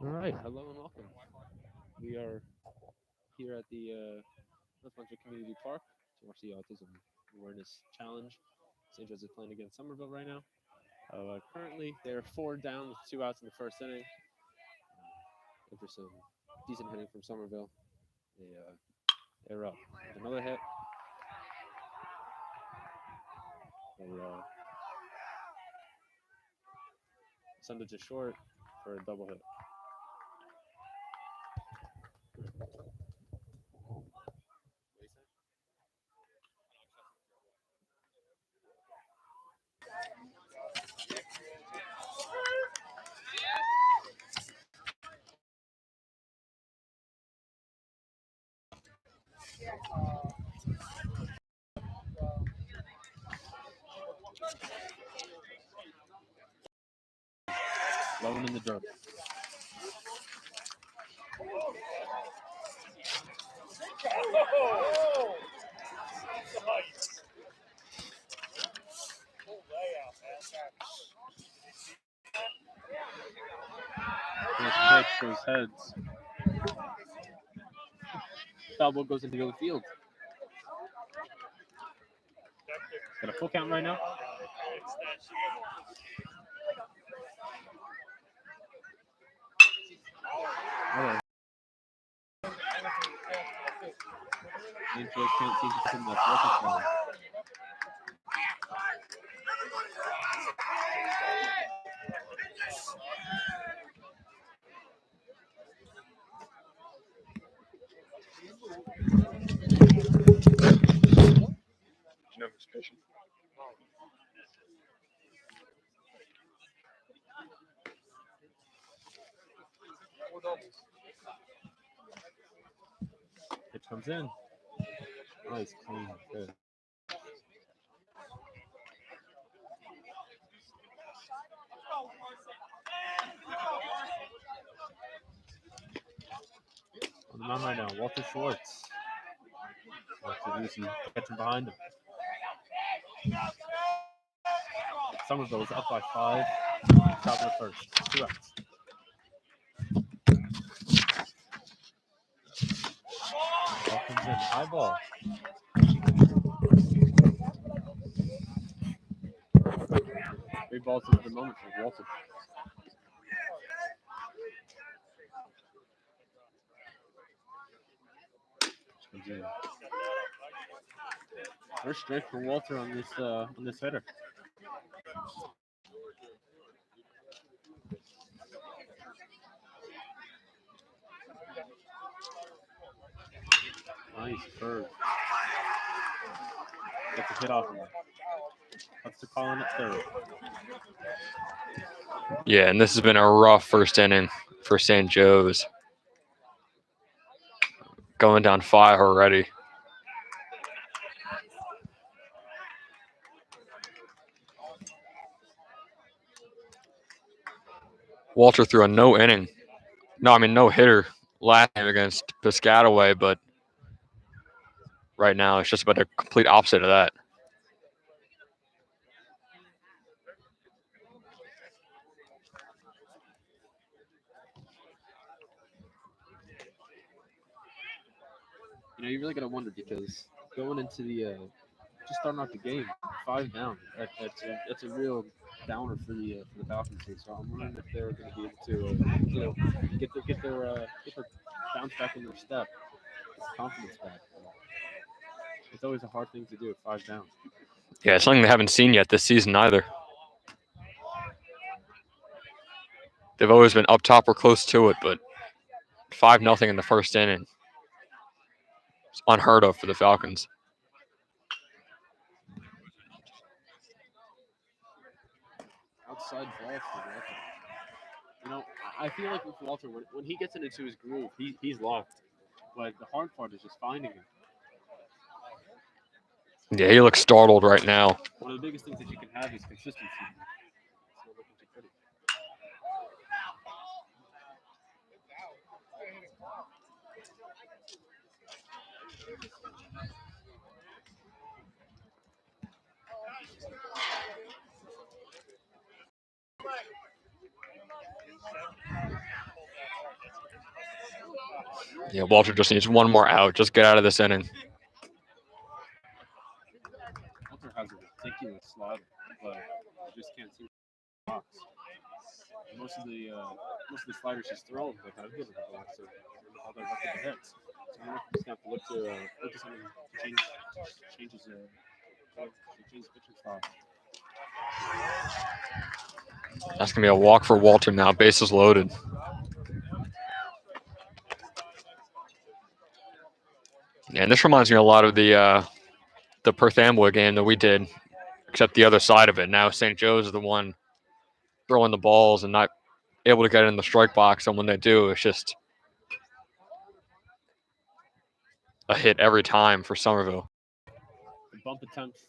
All right, hello and welcome. We are here at the North Community Park to watch the Autism Awareness Challenge. St. Joseph playing against Somerville right now. Currently, they're 4 down with 2 outs in the first inning. After some decent hitting from Somerville, they're up. With another hit. They send it to short for a double hit. Low in the dirt. Nice pitch goes heads. Foul ball goes into the field. Got a full count right now. Okay. St. Joe's can't seem to put enough work for him. No suspicion. Pitch comes in. Nice, clean pitch. On the mound right now, Walter Schwartz. Catching behind him. Somerville is up by 5. Top of the first. 2 outs. Ball comes in. High ball. 3 balls into the moment for Walter. Comes in. First strike for Walter on this hitter. Nice curve. Gets a hit off him. That's the call in at third. Yeah, and this has been a rough first inning for St. Joe's. Going down 5 already. Walter threw a no hitter last game against Piscataway, but right now it's just about the complete opposite of that. You really gotta wonder because going into the just starting off the game, 5 down. That's a real downer for the Falcons here. So I'm wondering if they're going to be able to get their bounce back in their step, get the confidence back. It's always a hard thing to do at 5 down. Yeah, it's something they haven't seen yet this season either. They've always been up top or close to it, but 5-0 in the first inning. It's unheard of for the Falcons. Outside ball for Walter. I feel like with Walter, when he gets into his groove, he's locked. But the hard part is just finding him. Yeah, he looks startled right now. One of the biggest things that you can have is consistency. It's not looking too pretty. Yeah, Walter just needs one more out. Just get out of this inning. Walter has a ridiculous slider, but you just can't see the box. Most of the sliders he's thrown, like I've given the box, so all their luck the hits. So I'm just gonna have to look to something to change his pitching style. That's gonna be a walk for Walter now. Bases loaded. Yeah, and this reminds me a lot of the Perth Amboy game that we did, except the other side of it. Now St. Joe's is the one throwing the balls and not able to get in the strike box, and when they do, it's just a hit every time for Somerville. The bump attempt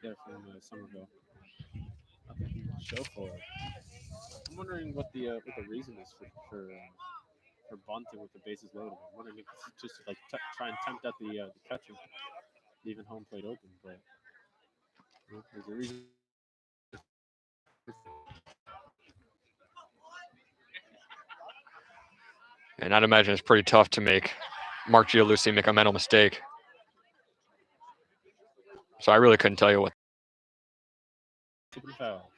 there from Somerville. Nothing to show for it. I'm wondering what the reason is for bunting with the bases loaded. I'm wondering if it's just like try and tempt at the catcher, leaving home plate open. But there's a reason. And I'd imagine it's pretty tough to make Mark Gialusi make a mental mistake. So I really couldn't tell you what. Super foul.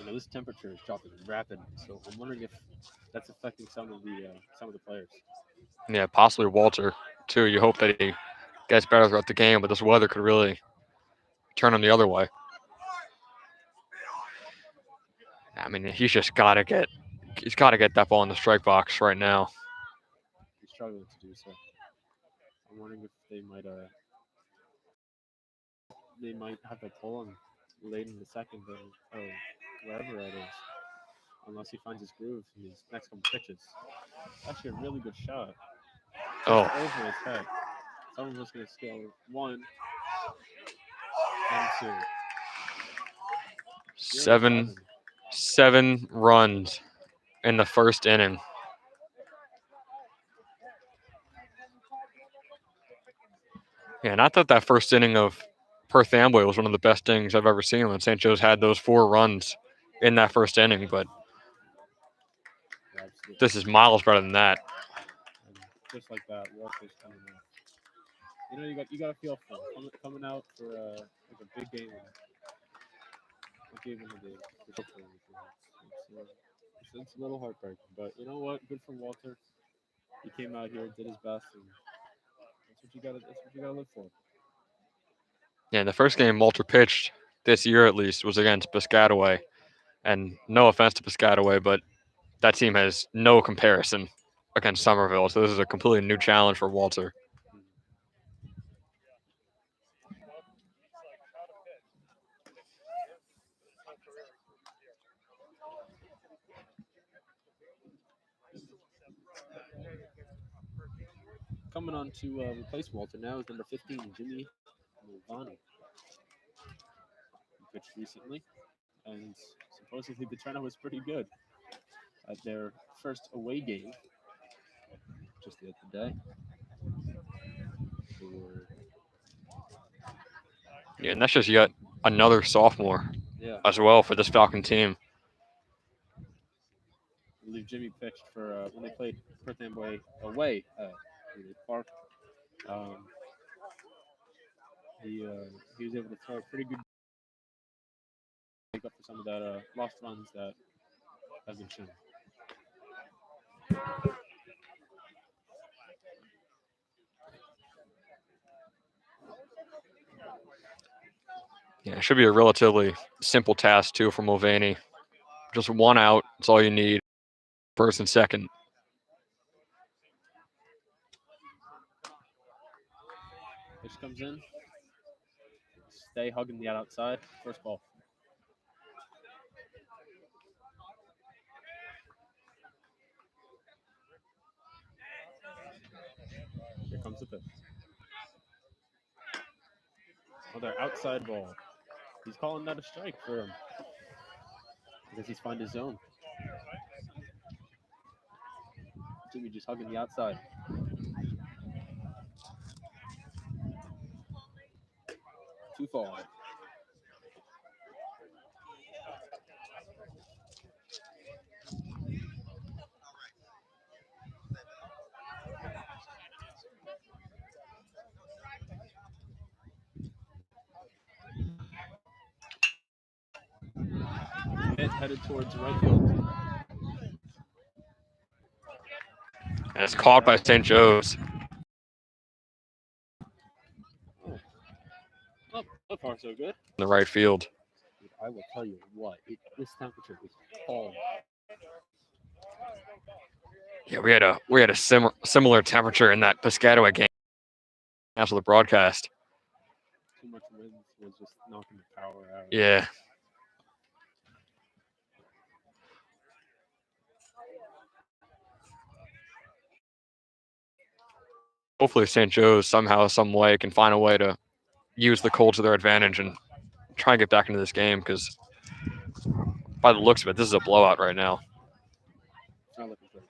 This temperature is dropping rapidly, so I'm wondering if that's affecting some of the players. Yeah, possibly Walter too. You hope that he gets better throughout the game, but this weather could really turn him the other way. I mean, he's got to get that ball in the strike box right now. He's struggling to do so. I'm wondering if they might have to pull him late in the second or wherever it is, unless he finds his groove in his next couple pitches. Actually, a really good shot. Just over his head. Someone was going to steal 1 and 2. Seven runs in the first inning. Yeah, not that first inning of Perth Amboy was one of the best innings I've ever seen when St. Joe's had those 4 runs in that first inning, but this is miles better than that. And just like that, Walker's coming out. You got to feel for him coming out for like a big game. Not even it's a little heartbreaking, but you know what? Good for Walter. He came out here, did his best, and that's what you got. That's what you got to live for. Yeah, the first game Walter pitched this year at least was against Piscataway, and no offense to Piscataway, but that team has no comparison against Somerville. So this is a completely new challenge for Walter. Coming on to replace Walter now is number 15, Jimmy Mulvaney. He pitched recently, and supposedly the turnout was pretty good at their first away game just the other day. Yeah, and that's just yet another sophomore as well for this Falcon team. I believe Jimmy pitched for when they played Perth Amboy away at Park. He was able to throw a pretty good make up for some of that lost runs that have been shown. Yeah, it should be a relatively simple task too for Mulvaney. Just 1 out, that's all you need. First and second. Pitch comes in. Stay hugging the outside. First ball. Here comes the pitch. Another outside ball. He's calling that a strike for him because he's found his zone. Jimmy just hugging the outside. 2 fall. hit headed towards right field. And it's caught by St. Joe's. Oh, so far so good. In the right field. Dude, I will tell you what, this temperature is cold. Yeah, we had a similar temperature in that Piscataway game after the broadcast. Too much wind was just knocking the power out. Yeah. Hopefully St. Joe's somehow, some way can find a way to use the cold to their advantage and try and get back into this game, because by the looks of it, this is a blowout right now. It's not looking good.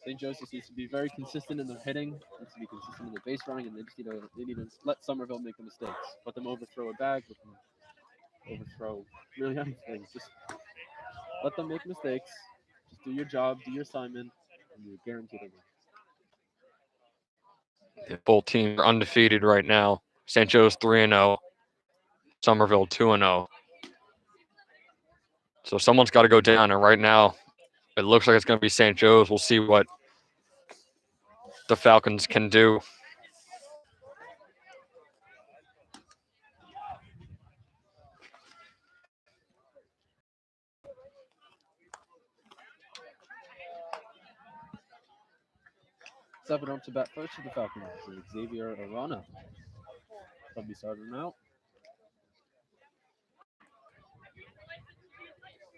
St. Joe's just needs to be very consistent in their hitting, needs to be consistent in their base running, and they need to let Somerville make the mistakes. Let them overthrow a bag, let them overthrow really anything. Just let them make mistakes. Just do your job, do your assignment, and you're guaranteed a win. Both teams are undefeated right now. St. Joe's 3-0, Somerville 2-0. So someone's got to go down, and right now it looks like it's going to be St. Joe's. We'll see what the Falcons can do. Stepping up to bat first for the Falcons is Xavier Arana. They'll be starting out.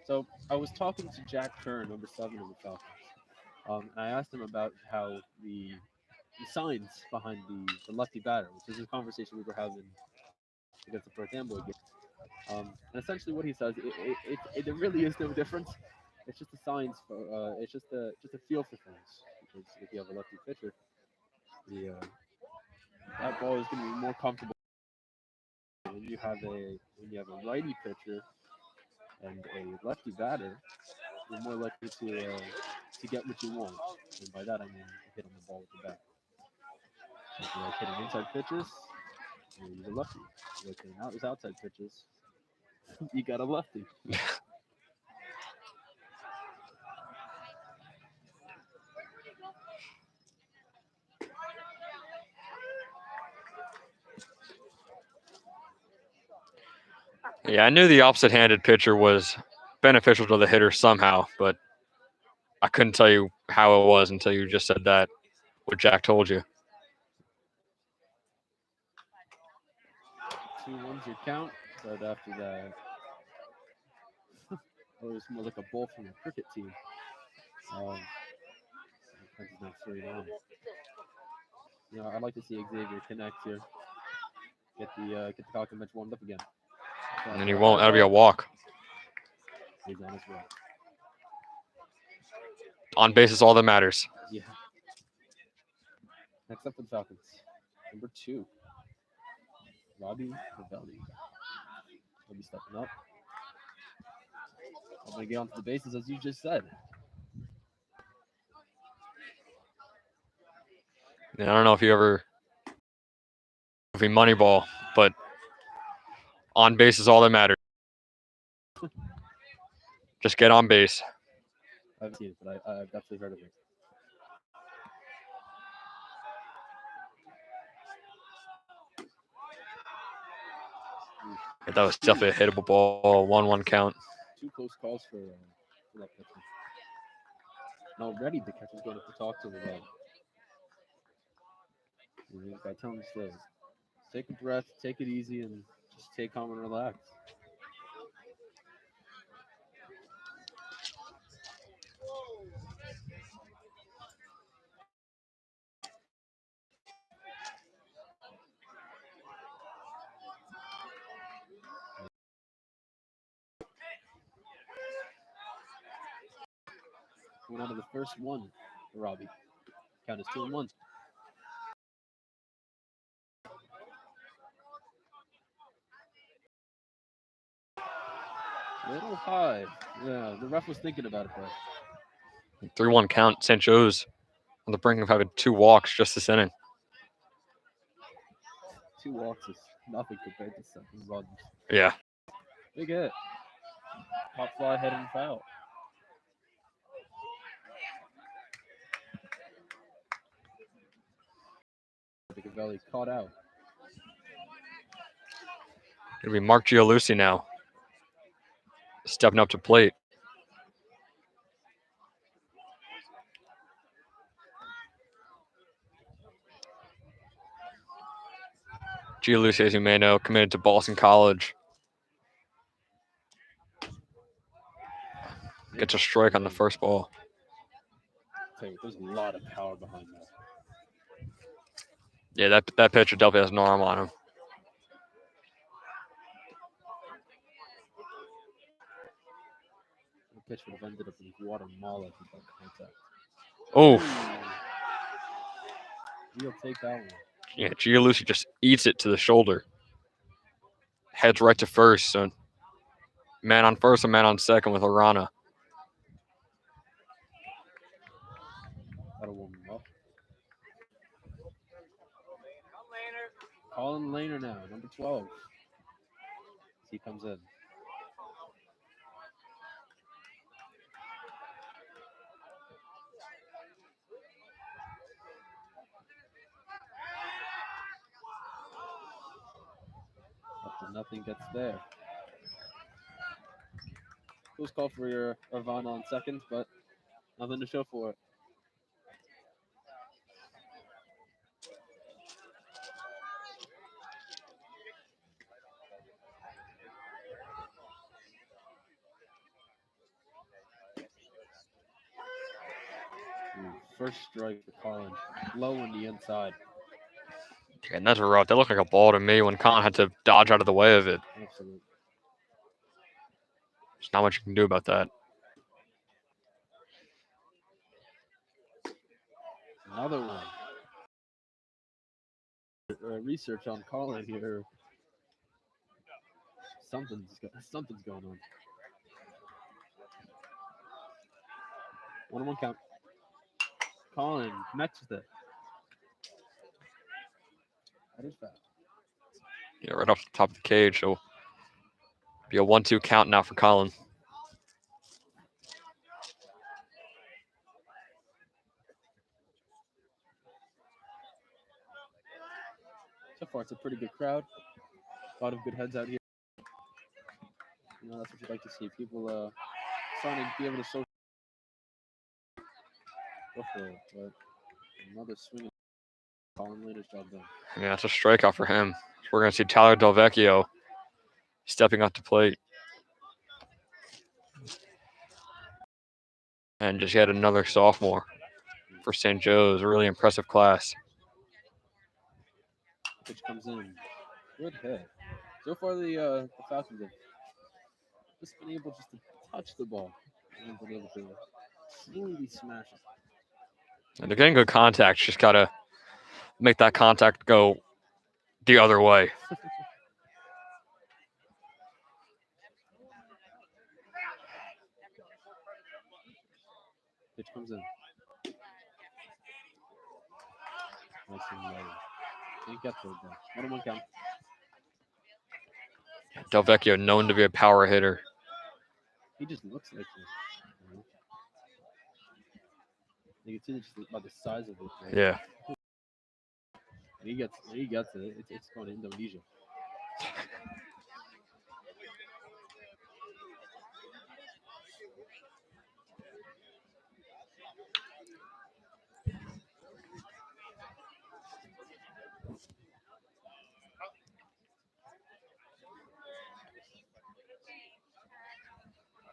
So I was talking to Jack Kern, number 7 of the Falcons. I asked him about how the signs behind the lefty batter, which is a conversation we were having against the Perth Amboy game. And essentially what he says, there really is no difference. It's just the signs for, it's just a feel for things. Because if you have a lefty pitcher, that ball is going to be more comfortable. When you have a righty pitcher and a lefty batter, you're more likely to get what you want. And by that I mean hit on the ball with the bat. So if you like hitting inside pitches, you're a lefty. If you like hitting outside pitches, you got a lefty. Yeah, I knew the opposite-handed pitcher was beneficial to the hitter somehow, but I couldn't tell you how it was until you just said that, what Jack told you. 2-1's your count, but after that, it was more like a ball from a cricket team. It's not 3-1. I'd like to see Xavier connect here. Get the Falcon bench warmed up again. And then he won't. That'll be a walk. He's on his way. On base is all that matters. Yeah. Next up for the Falcons, number 2, Robbie Ravelli. He'll be stepping up. I'm going to get onto the bases, as you just said. And I don't know if you ever Moneyball, but on base is all that matters. Just get on base. I haven't seen it, but I've definitely heard of it. Yeah, that was definitely a hittable ball. 1-1 count. 2 close calls for that pitcher. And already the catcher's going to talk to him about it. I tell him to take a breath, take it easy, and just stay calm and relax. Going out of the first one for Robbie. Count is 2-1. Little high. Yeah, the ref was thinking about it though. 3-1 count. St. Joe's on the brink of having 2 walks just this inning. 2 walks is nothing compared to 7 runs. Yeah. Big hit. Pop fly, head and foul. Valley caught out. It'll be Mark Gialusi now. Stepping up to plate. Gialusi, as you may know, committed to Boston College. Gets a strike on the first ball. There's a lot of power behind that. Yeah, that pitcher definitely has an arm on him. The pitch would have ended up in Guatemala if he got contact. Oh, He'll take that one. yeah, Gialusi just eats it to the shoulder. Heads right to first. So man on first and man on second with Arana. That'll warm him up. Colin Laner now, number 12. As he comes in. Up to nothing gets there. Who's called for your Irvana on second, but nothing to show for it. First strike for Challange. Low on the inside. Okay, and that's rough. That looked like a ball to me when Con had to dodge out of the way of it. Absolutely. There's not much you can do about that. Another one. Research on Colin here. Something's going on. 1-1 count. Colin connects with it. That is fast. Yeah, right off the top of the cage. So be a 1-2 count now for Colin. So far, it's a pretty good crowd. A lot of good heads out here. You know, that's what you'd like to see. People starting to be able to social. Go for it, but another swing. Colin Laner's job done. Yeah, it's a strikeout for him. So we're going to see Tyler Delvecchio stepping up to plate. And just yet another sophomore for St. Joe's. A really impressive class. Pitch comes in. Good hit. So far, the Falcons have just been able just to touch the ball. They haven't been able to truly smash it. And they're getting good contact. Just got to make that contact go the other way. Pitch comes in. Nice and low. Can't get to it though. 1-1 count. Delvecchio known to be a power hitter. He just looks like it. You know? You can see just by the size of it. Right? Yeah. He gets it. It's going to Indonesia.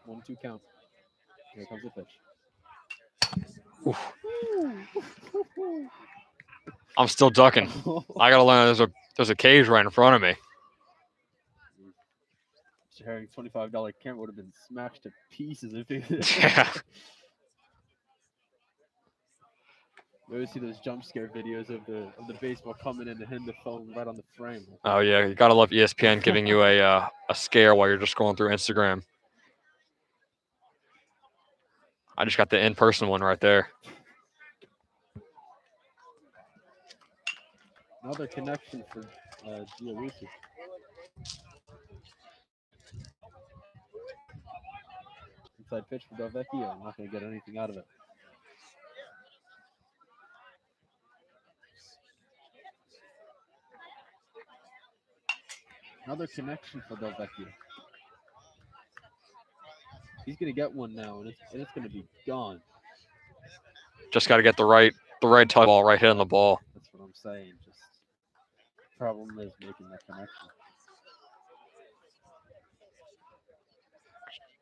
One, 2 count. Here comes the pitch. Oof. I'm still ducking. I gotta learn there's a cage right in front of me. Mr. Herring's $25 camera would have been smashed to pieces if it. Yeah. You always see those jump scare videos of the baseball coming in and hitting the phone right on the frame. Oh yeah, you gotta love ESPN giving you a scare while you're just scrolling through Instagram. I just got the in-person one right there. Another connection for Gialusi. inside pitch for Del Vecchio. I'm not going to get anything out of it. Another connection for Del Vecchio. He's going to get one now, and it's going to be gone. Just got to get the right touch ball, right hit on the ball. That's what I'm saying. Just problem is making that connection.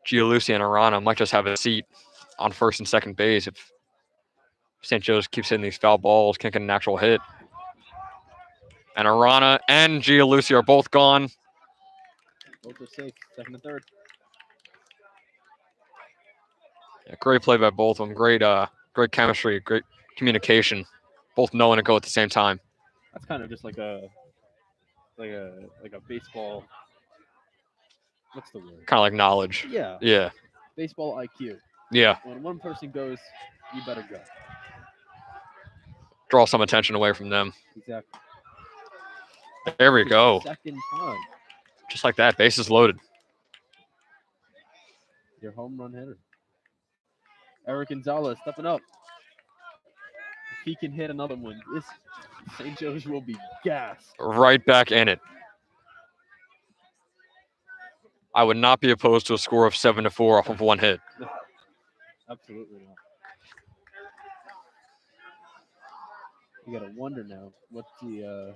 Gianluca and Arana might just have a seat on first and second base if St. Joe's keeps hitting these foul balls, can't get an actual hit. And Arana and Gianluca are both gone. Both are safe, second and third. Yeah, great play by both of them. Great chemistry, great communication. Both knowing to go at the same time. That's kind of just like a baseball. What's the word? Kind of like knowledge. Yeah. Yeah. Baseball IQ. Yeah. When one person goes, you better go. Draw some attention away from them. Exactly. There we go. Second time. Just like that, bases loaded. Your home run hitter. Eric Gonzalez stepping up. If he can hit another one, this St. Joe's will be gassed. Right back in it. I would not be opposed to a score of 7-4 off of one hit. Absolutely not. You gotta wonder now what the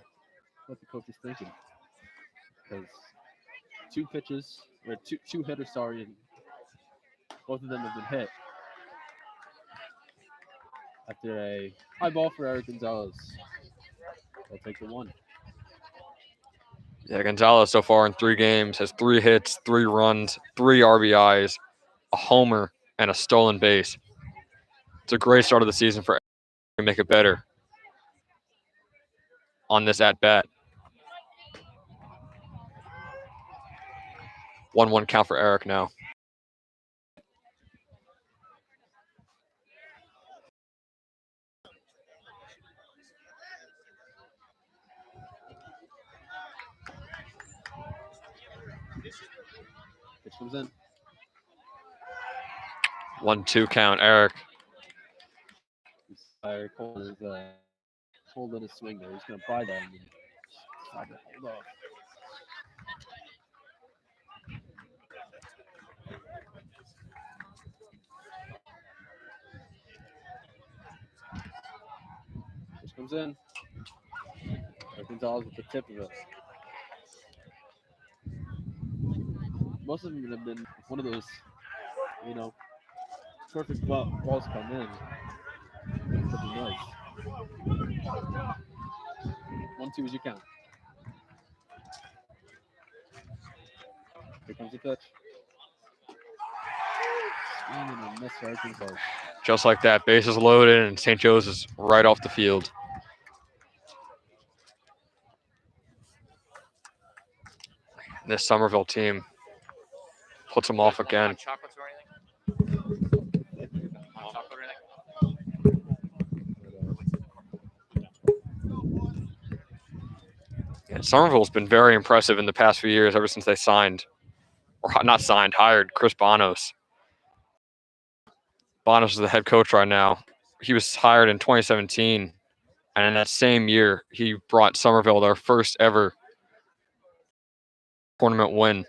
coach is thinking, because two hitters, and both of them have been hit. After a high ball for Eric Gonzalez, they'll take the one. Yeah, Gonzalez so far in 3 games has 3 hits, 3 runs, 3 RBIs, a homer, and a stolen base. It's a great start of the season for Eric to make it better on this at-bat. 1-1 count for Eric now. Pitch comes in. 1-2 count, Eric. Eric holding his swing there. He's gonna buy that and try to hold off. Pitch comes in. Eric Gonzalez with the tip of it. Most of them have been one of those, perfect balls come in. It could be nice. 1-2 is your count. Here comes the pitch. Swing and a miss for Eric Gonzalez. Just like that, bases loaded, and St. Joe's is right off the field. This Somerville team puts them off again. And Somerville's been very impressive in the past few years, ever since they hired Chris Bonos. Bonos is the head coach right now. He was hired in 2017, and in that same year, he brought Somerville their first ever tournament win.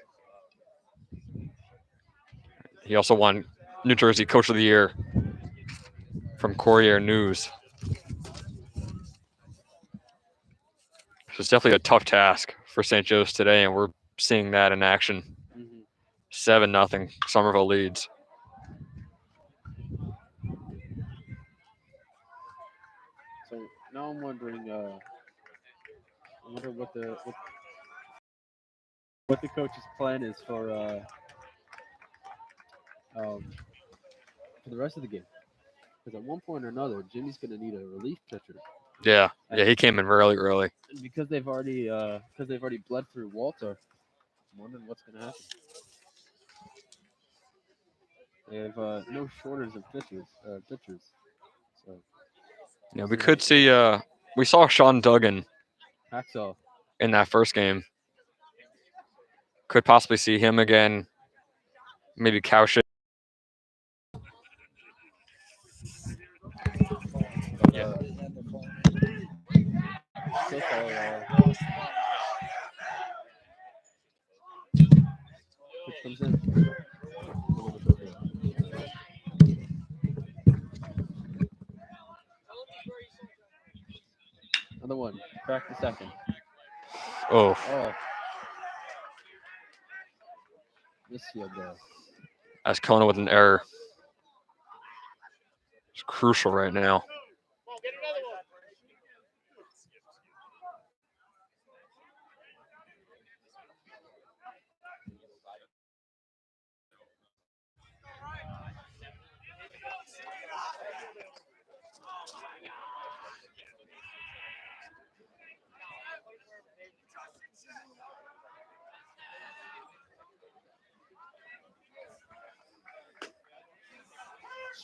He also won New Jersey Coach of the Year from Courier News. So it's definitely a tough task for St. Joe's today, and we're seeing that in action. 7-0, Somerville leads. So now I'm wondering, what the coach's plan is for the rest of the game. Because at one point or another, Jimmy's going to need a relief pitcher. Yeah, he came in really early. And because they've already bled through Walter, I'm wondering what's going to happen. They have no shortage of pitchers. So yeah, we could see. We saw Sean Duggan Hacksaw in that first game. Could possibly see him again. Maybe Cowship. Yeah. So far, pitch comes in. Middle of the field. Another one. Crack the second. Oh, Oh. Misfield there. as Kona with an error. It's crucial right now.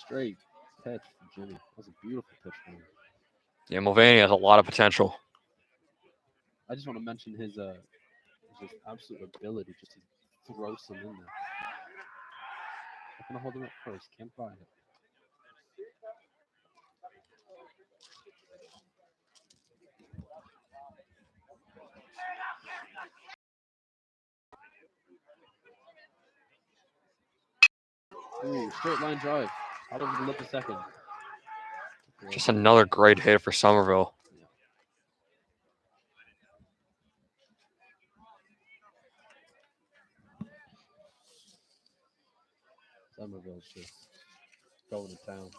Straight pitch from Jimmy. That was a beautiful pitch from him. Yeah, Mulvaney has a lot of potential. I just want to mention his just absolute ability just to throw some in there. I'm gonna hold him up first. Can't buy it. Ooh, straight line drive. Out over the lip a second. Just another great hit for Somerville. Yeah. Somerville's just going to town.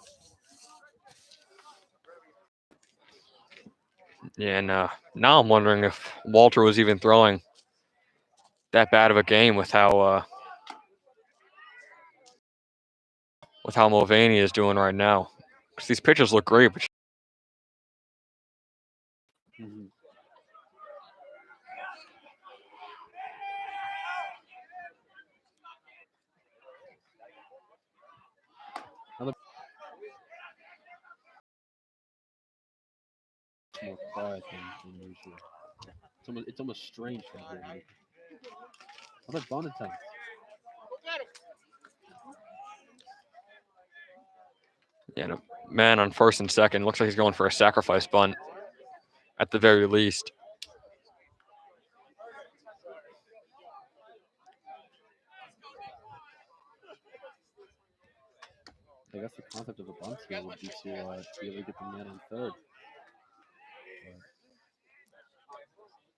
Yeah, and now I'm wondering if Walter was even throwing that bad of a game with how Mulvaney is doing right now. Because these pitches look great, but Mm-hmm. Another more quiet than usual. It's almost strange from here. Another bunt attempt. yeah, no, man on first and second looks like he's going for a sacrifice bunt at the very least. I guess the concept of a bunt here would be to be able to get the man on third.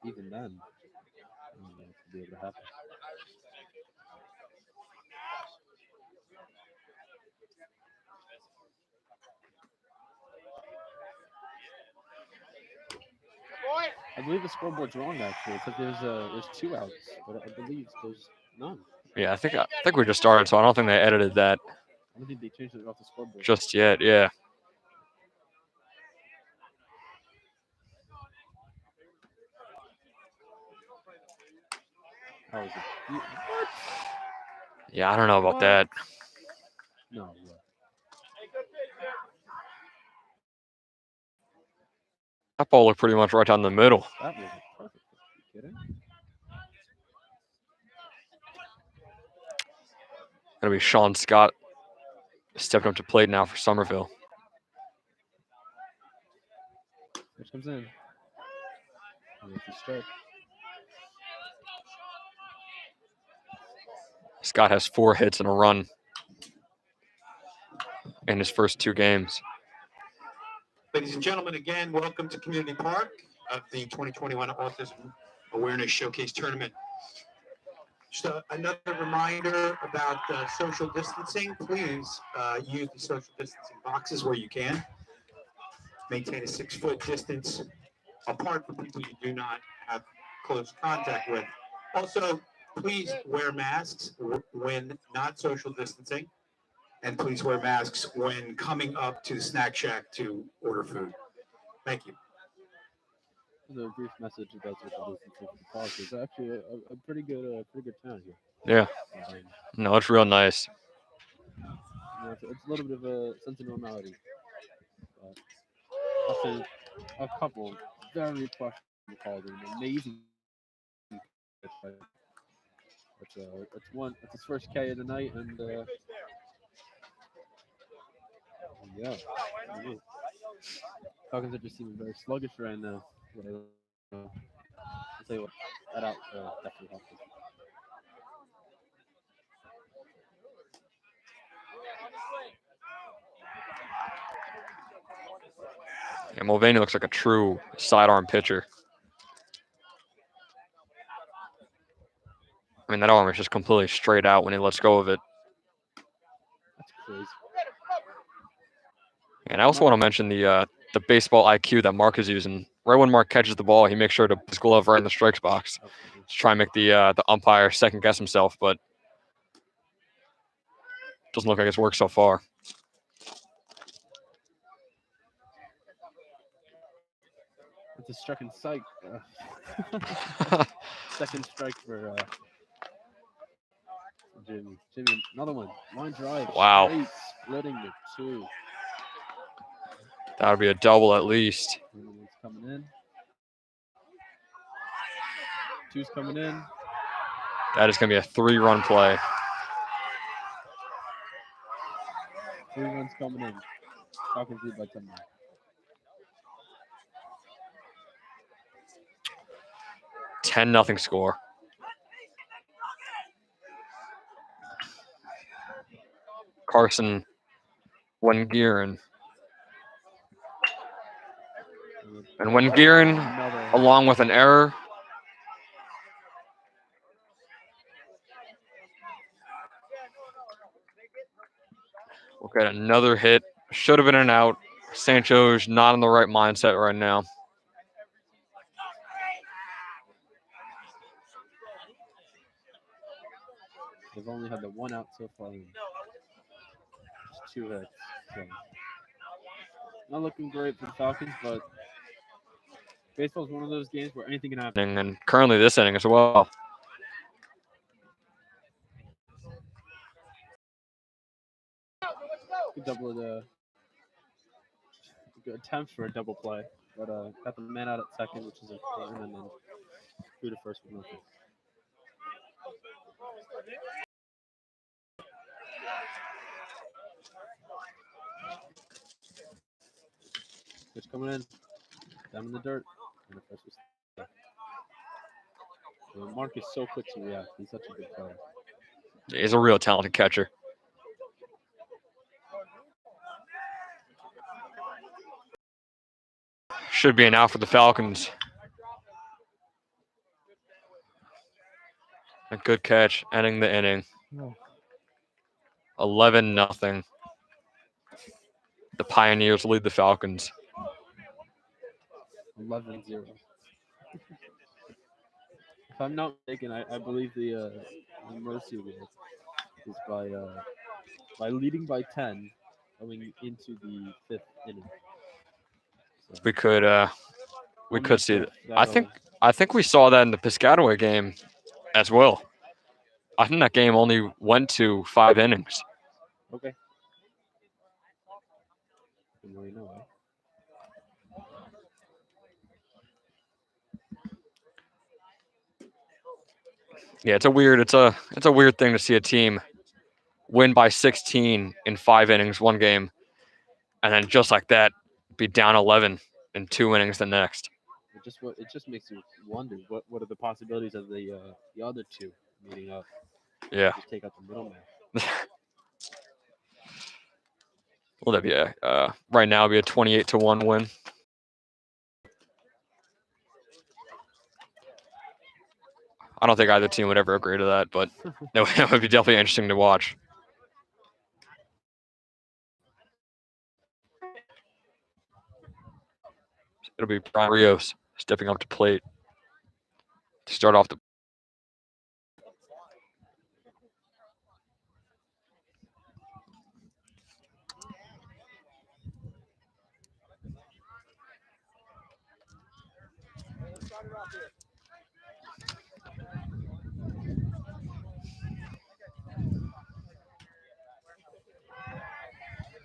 But even then, I don't know if it'll be able to happen. I believe the scoreboard's wrong actually. It said there's 2 outs, but I believe there's none. Yeah, I think we just started, so I don't think they edited that I don't think they changed it off the scoreboard. just yet. Yeah. How is it? What? Yeah, I don't know about What? that. No. That ball looked pretty much right down the middle. That was a perfect. Are you kidding? Gonna be Sean Scott stepping up to plate now for Somerville. Which comes in. With the strike. Scott has 4 hits and a run in his first 2 games. Ladies and gentlemen, again, welcome to Community Park of the 2021 Autism Awareness Showcase Tournament. Just another reminder about social distancing. Please use the social distancing boxes where you can. Maintain a 6-foot distance apart from people you do not have close contact with. Also, please wear masks when not social distancing. And please wear masks when coming up to the snack shack to order food. Thank you. There's a brief message about social distancing for the park. It's actually a pretty good town here. Yeah. No, it's real nice. It's a little bit of a sense of normality. But I'll say a couple very questionable calls and an amazing pitch. It's his first K of the night, and yeah. Falcons are just seeming very sluggish right now. But, I'll tell you what, that out definitely helped us. And Mulvaney looks like a true sidearm pitcher. I mean, that arm is just completely straight out when he lets go of it. That's crazy. And I also want to mention the baseball IQ that Mark is using. Right when Mark catches the ball, he makes sure to put his glove right in the strikes box Absolutely. to try and make the umpire second guess himself, but doesn't look like it's worked so far. It's a second strike. Second strike for Jimmy. Jimmy, another one. Line drive. Wow. Straight, splitting the two. That would be a double at least. Another one's coming in. Two's coming in. That is going to be a 3-run play. 3 runs coming in. Falcons lead by 10 now. 10-0 score. Carson Wengieren. And Wengieren, along with an error, will get another hit. Should have been an out. Sancho's not in the right mindset right now. They've only had the 1 out so far. Just 2 hits. So not looking great for the Falcons, but baseball is one of those games where anything can happen. And currently this inning as well. Good double good attempt for a double play, but got the man out at second, which is important, and then threw to first with nothing. Pitch coming in, down in the dirt, and the first was. Mark is so quick to react. He's such a good player. He's a real talented catcher. Should be an out for the Falcons. A good catch, ending the inning. 11-0. The Pioneers lead the Falcons. 11-0. If I'm not mistaken, I believe the mercy rule is by leading by 10 going into the 5th inning. So We could I'm not see sure that. if I think we saw that in the Piscataway game as well. I think that game only went to 5 innings. Okay. Didn't really know, eh? Yeah, it's a weird thing to see a team win by 16 in 5 innings one game, and then just like that, be down 11 in 2 innings the next. It just makes you wonder what are the possibilities of the other two meeting up. Yeah. Just take out the middleman. Well, that'd be right now it'd be a 28-1 win. I don't think either team would ever agree to that, but it would be definitely interesting to watch. It'll be Brian Rios stepping up to plate to start off the.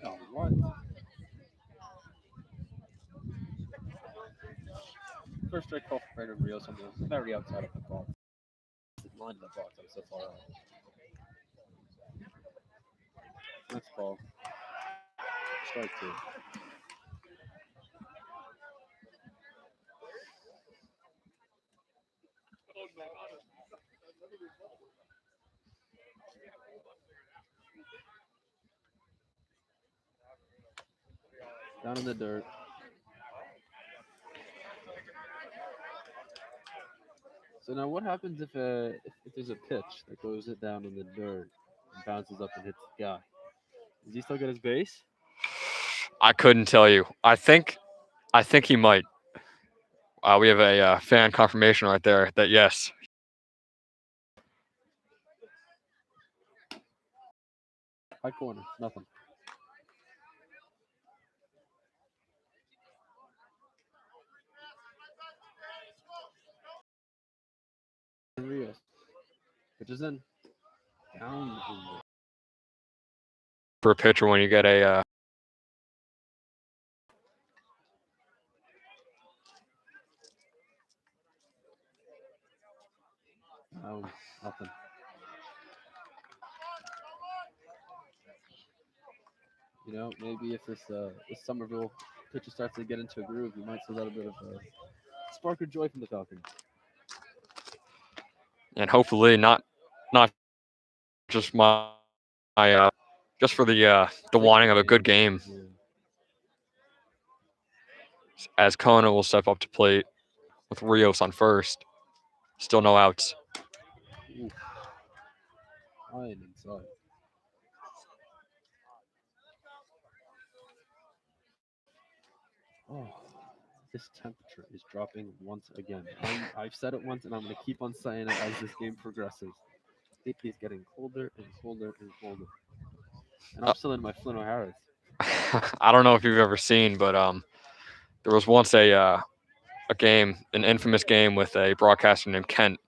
Oh, what? First strike call for Brandon Rios on the very outside of the box. The line of the box, I'm so far out. That's ball. Strike 2. Down in the dirt. So now, what happens if there's a pitch that goes it down in the dirt and bounces up and hits the guy? Does he still get his base? I couldn't tell you. I think he might. We have a fan confirmation right there that yes. High corner, nothing. Rios. Pitches in. Down in the For a pitcher when you get a nothing. You know, maybe if this Somerville pitcher starts to get into a groove, you might see a little bit of a spark of joy from the Falcons. and hopefully not just my just for the wanting of a good game. Yeah. As Kona will step up to plate with Rios on first. Still no outs. Oof. High and inside. Oh, this temperature is dropping once again. I've said it once, and I'm going to keep on saying it as this game progresses. It is getting colder and colder and colder. And I'm still in my Flynn O'Hara's. I don't know if you've ever seen, but there was once a game, an infamous game with a broadcaster named Kent,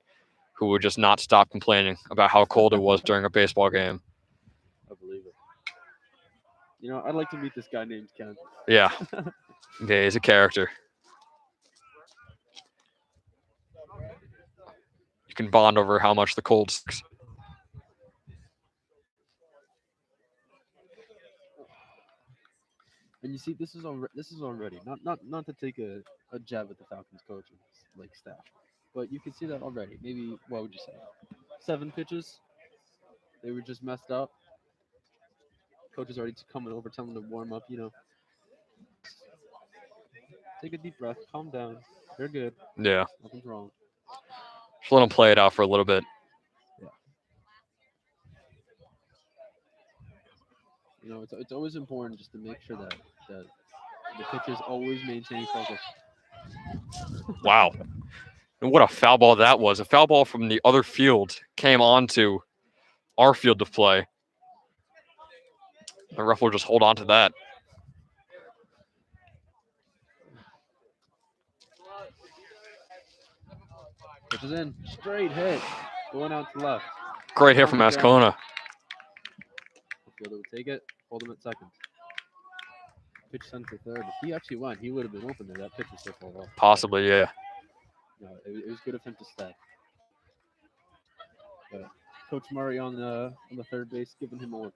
who would just not stop complaining about how cold it was during a baseball game. I believe it. You know, I'd like to meet this guy named Ken. Yeah, yeah, he's a character. You can bond over how much the cold sucks. And you see, this is already not to take a jab at the Falcons coaching like staff, but you can see that already. Maybe what would you say? 7 pitches. They were just messed up. Coach is already coming over, telling them to warm up. You know, take a deep breath, calm down. They're good. Yeah, Nothing's wrong. just let him play it out for a little bit. Yeah. You know, it's always important just to make sure that the pitchers always maintain focus. Wow. And what a foul ball that was. A foul ball from the other field came onto our field of play. The ref will just hold on to that. Pitches in, straight hit, going out to left. Great hit from Ascona. The fielder would take it, hold him at second. Pitch sent to third. If he actually went, he would have been open there. That pitch was so far off. Possibly, yeah. No, it was good of him to stay. But Coach Murray on the third base, giving him orders.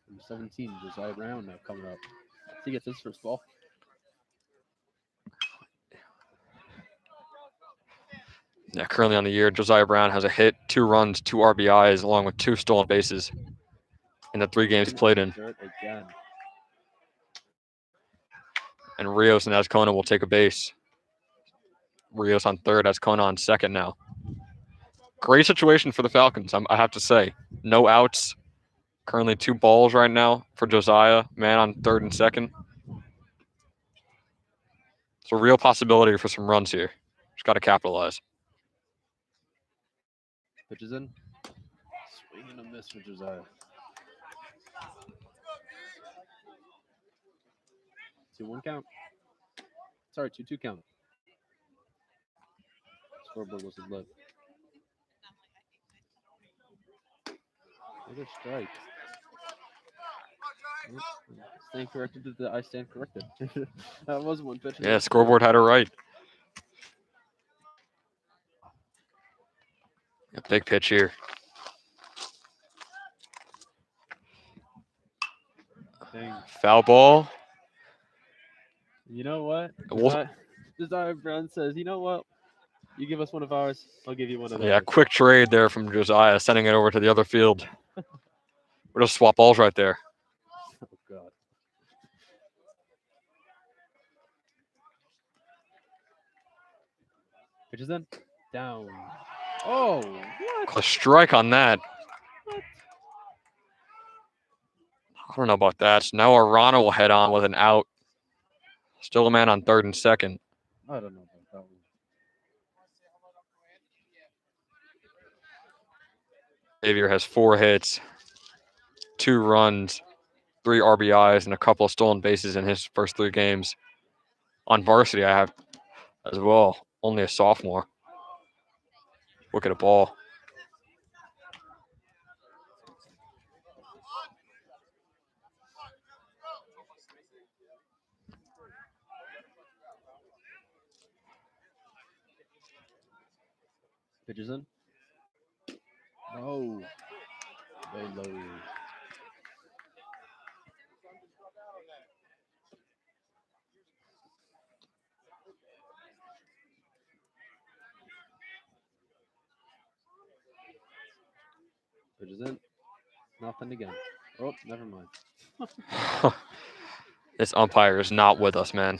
Number 17, Josiah Brown now coming up. He gets his first ball. Yeah, currently on the year, Josiah Brown has a hit, 2 runs, 2 RBIs, along with 2 stolen bases in the 3 games played in. Again. And Rios and Ascona will take a base. Rios on third, Ascona on second now. Great situation for the Falcons, I have to say. No outs. Currently 2 balls right now for Josiah. Man on third and second. It's a real possibility for some runs here. Just got to capitalize. Pitches in. Swing and a miss for Josiah. 2-1 count. Sorry, 2-2 count. Scoreboard wasn't lit. Another strike. Stand corrected to the I stand corrected. That was one pitch. Yeah, scoreboard had it right. A big pitch here. Dang. Foul ball. You know what? We'll- Desire Brown says, you know what? You give us one of ours, I'll give you one of theirs. Yeah, quick trade there from Josiah, sending it over to the other field. We'll just swap balls right there. Oh, God. Pitches in. Down. Oh, what? A strike on that. I don't know about that. So now Arana will head on with an out. Still a man on third and second. I don't know about that one. Xavier has 4 hits, 2 runs, 3 RBIs, and a couple of stolen bases in his first 3 games. On varsity, I have as well. Only a sophomore. Look at a ball. Pitches in. No. Very low. Pitches in. Nothing again. Oh, never mind. This umpire is not with us, man.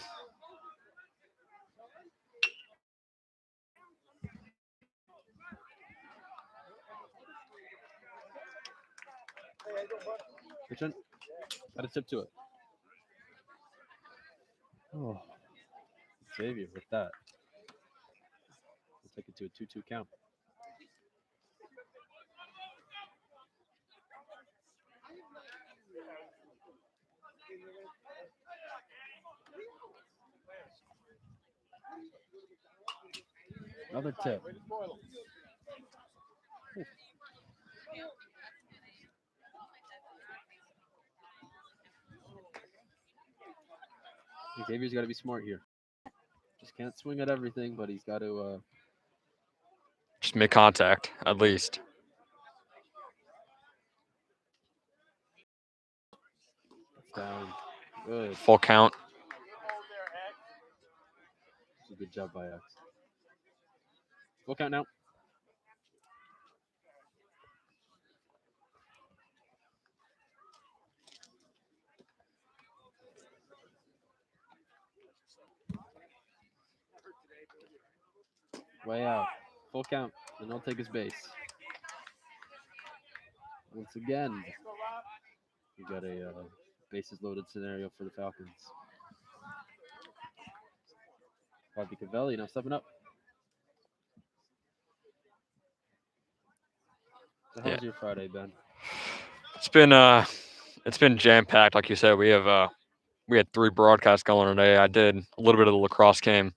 Pitch in. Got a tip to it. Oh. Xavier with that. We'll take it to a 2-2 count. Another tip. Xavier's got to be smart here. Just can't swing at everything, but he's got to. Just make contact, at least. It's down. Good. Full count. It's a good job by X. Full count now. Way out. Full count. And he'll take his base. Once again, we got a bases loaded scenario for the Falcons. Bobby Cavelli now stepping up. So how was your Friday, Ben? It's been jam packed, like you said. We had 3 broadcasts going today. I did a little bit of the lacrosse game.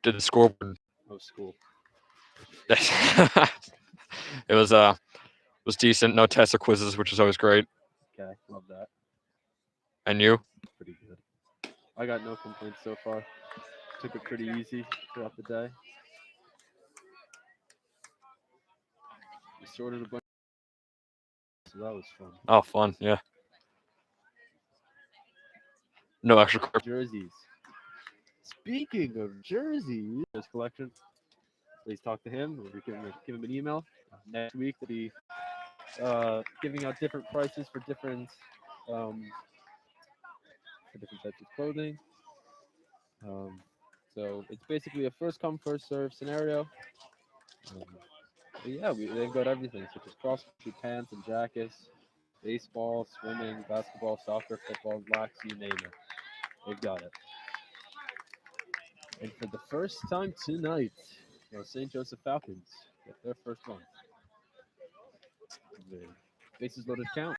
Did the scoreboard. Oh, school. It was decent. No tests or quizzes, which is always great. Okay, love that. And you? Pretty good. I got no complaints so far. Took it pretty easy throughout the day. We sorted a bunch, so that was fun. Oh, fun, yeah. No extra card. Jerseys. Speaking of jerseys, his collection. Please talk to him or give him an email. Next week that he giving out different prices for different types of clothing. So it's basically a first come first serve scenario. But yeah, they've got everything such as cross country pants and jackets, baseball, swimming, basketball, soccer, football, blacks, you name it. They've got it. And for the first time tonight, the St. Joseph Falcons get their first one. The bases loaded count.